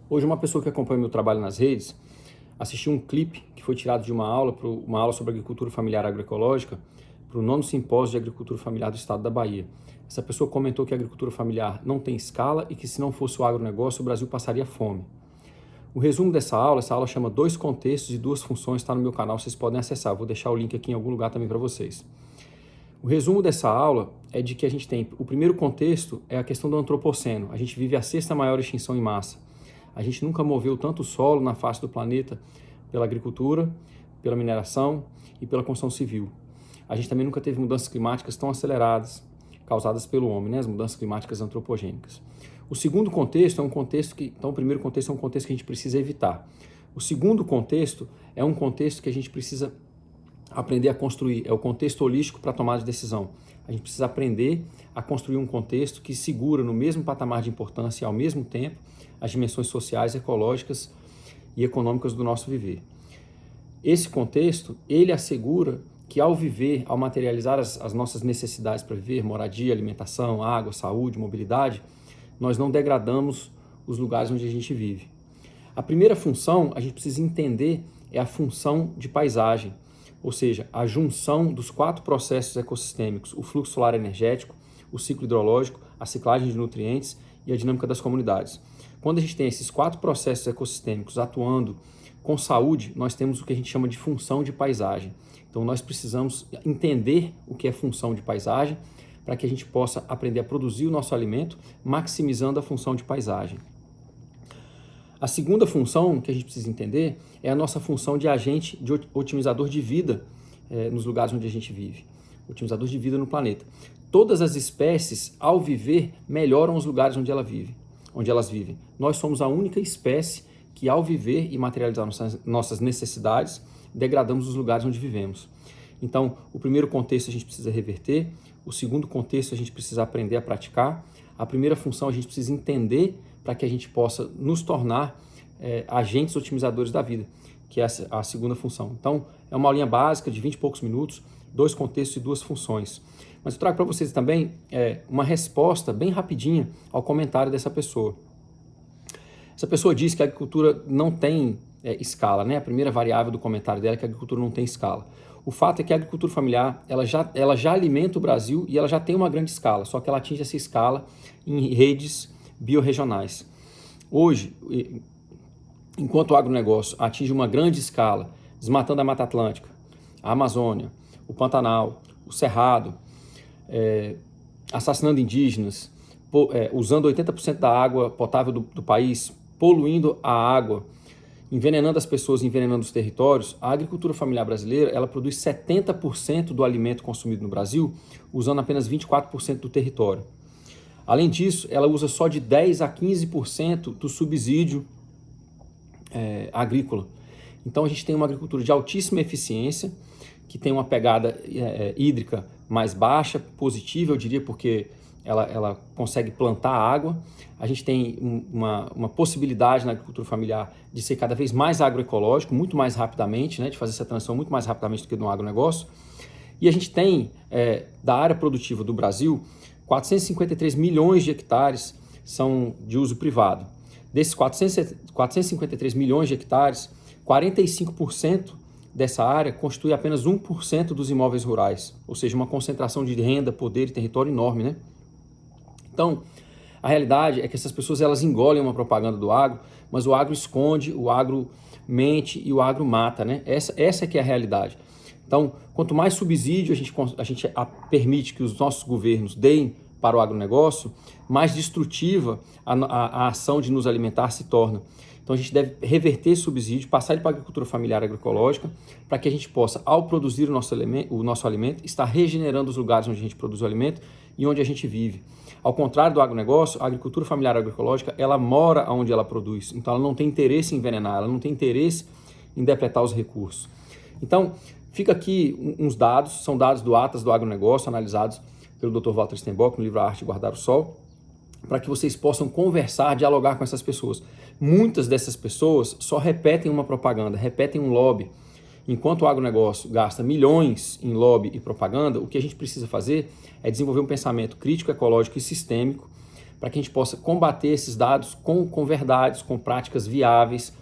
Hoje uma pessoa que acompanha meu trabalho nas redes assistiu um clipe que foi tirado de uma aula sobre agricultura familiar agroecológica para o 9º Simpósio de Agricultura Familiar do Estado da Bahia. Essa pessoa comentou que a agricultura familiar não tem escala e que se não fosse o agronegócio o Brasil passaria fome. O resumo dessa aula, essa aula chama Dois Contextos e Duas Funções, está no meu canal, vocês podem acessar, vou deixar o link aqui em algum lugar também para vocês. O resumo dessa aula é de que a gente tem, o primeiro contexto é a questão do antropoceno, a gente vive a 6ª maior extinção em massa. A gente nunca moveu tanto solo na face do planeta pela agricultura, pela mineração e pela construção civil. A gente também nunca teve mudanças climáticas tão aceleradas, causadas pelo homem, né? As mudanças climáticas antropogênicas. O segundo contexto é um contexto que, então o primeiro contexto é um contexto que a gente precisa evitar. O segundo contexto é um contexto que a gente precisa aprender a construir, é o contexto holístico para tomar de decisão. A gente precisa aprender a construir um contexto que segura no mesmo patamar de importância e ao mesmo tempo as dimensões sociais, ecológicas e econômicas do nosso viver. Esse contexto, ele assegura que ao viver, ao materializar as nossas necessidades para viver, moradia, alimentação, água, saúde, mobilidade, nós não degradamos os lugares onde a gente vive. A primeira função, a gente precisa entender, é a função de paisagem, ou seja, a junção dos 4 processos ecossistêmicos, o fluxo solar energético, o ciclo hidrológico, a ciclagem de nutrientes e a dinâmica das comunidades. Quando a gente tem esses 4 processos ecossistêmicos atuando com saúde, nós temos o que a gente chama de função de paisagem. Então nós precisamos entender o que é função de paisagem para que a gente possa aprender a produzir o nosso alimento, maximizando a função de paisagem. A segunda função que a gente precisa entender é a nossa função de agente, de otimizador de vida nos lugares onde a gente vive, otimizador de vida no planeta. Todas as espécies, ao viver, melhoram os lugares onde elas vivem. Nós somos a única espécie que, ao viver e materializar nossas necessidades, degradamos os lugares onde vivemos. Então, o primeiro contexto a gente precisa reverter, o segundo contexto a gente precisa aprender a praticar, a primeira função a gente precisa entender para que a gente possa nos tornar agentes otimizadores da vida, que é a segunda função. Então, é uma aulinha básica de 20 e poucos minutos, 2 contextos e 2 funções. Mas eu trago para vocês também uma resposta bem rapidinha ao comentário dessa pessoa. Essa pessoa diz que a agricultura não tem escala, né? A primeira variável do comentário dela é que a agricultura não tem escala. O fato é que a agricultura familiar ela já alimenta o Brasil e ela já tem uma grande escala, só que ela atinge essa escala em redes biorregionais. Hoje, enquanto o agronegócio atinge uma grande escala, desmatando a Mata Atlântica, a Amazônia, o Pantanal, o Cerrado, assassinando indígenas, usando 80% da água potável do país, poluindo a água, envenenando as pessoas, envenenando os territórios, a agricultura familiar brasileira ela produz 70% do alimento consumido no Brasil, usando apenas 24% do território. Além disso, ela usa só de 10% a 15% do subsídio agrícola. Então a gente tem uma agricultura de altíssima eficiência, que tem uma pegada hídrica mais baixa, positiva, eu diria, porque ela consegue plantar água. A gente tem uma possibilidade na agricultura familiar de ser cada vez mais agroecológico, muito mais rapidamente, né, de fazer essa transição muito mais rapidamente do que no agronegócio. E a gente tem, da área produtiva do Brasil, 453 milhões de hectares são de uso privado. Desses 453 milhões de hectares, 45% dessa área constitui apenas 1% dos imóveis rurais, ou seja, uma concentração de renda, poder e território enorme, né? Então, a realidade é que essas pessoas elas engolem uma propaganda do agro, mas o agro esconde, o agro mente e o agro mata, né? Essa é que é a realidade. Então, quanto mais subsídio a gente permite que os nossos governos deem para o agronegócio, mais destrutiva a ação de nos alimentar se torna. Então, a gente deve reverter esse subsídio, passar ele para a agricultura familiar agroecológica, para que a gente possa, ao produzir o nosso alimento, estar regenerando os lugares onde a gente produz o alimento e onde a gente vive. Ao contrário do agronegócio, a agricultura familiar agroecológica, ela mora onde ela produz. Então, ela não tem interesse em envenenar, ela não tem interesse em depletar os recursos. Então, fica aqui uns dados, são dados do Atlas do Agronegócio, analisados pelo Dr. Walter Steinbock no livro A Arte de Guardar o Sol, para que vocês possam conversar, dialogar com essas pessoas. Muitas dessas pessoas só repetem uma propaganda, repetem um lobby. Enquanto o agronegócio gasta milhões em lobby e propaganda, o que a gente precisa fazer é desenvolver um pensamento crítico, ecológico e sistêmico para que a gente possa combater esses dados com verdades, com práticas viáveis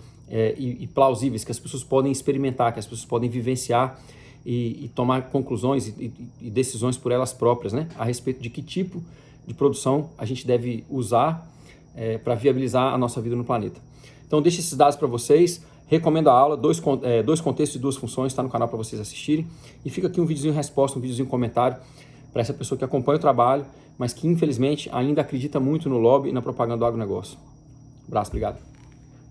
e plausíveis, que as pessoas podem experimentar, que as pessoas podem vivenciar e tomar conclusões e decisões por elas próprias, né, a respeito de que tipo de produção a gente deve usar para viabilizar a nossa vida no planeta. Então, deixo esses dados para vocês. Recomendo a aula, dois contextos e 2 funções, está no canal para vocês assistirem. E fica aqui um videozinho resposta, um videozinho comentário para essa pessoa que acompanha o trabalho, mas que infelizmente ainda acredita muito no lobby e na propaganda do agronegócio. Um abraço, obrigado.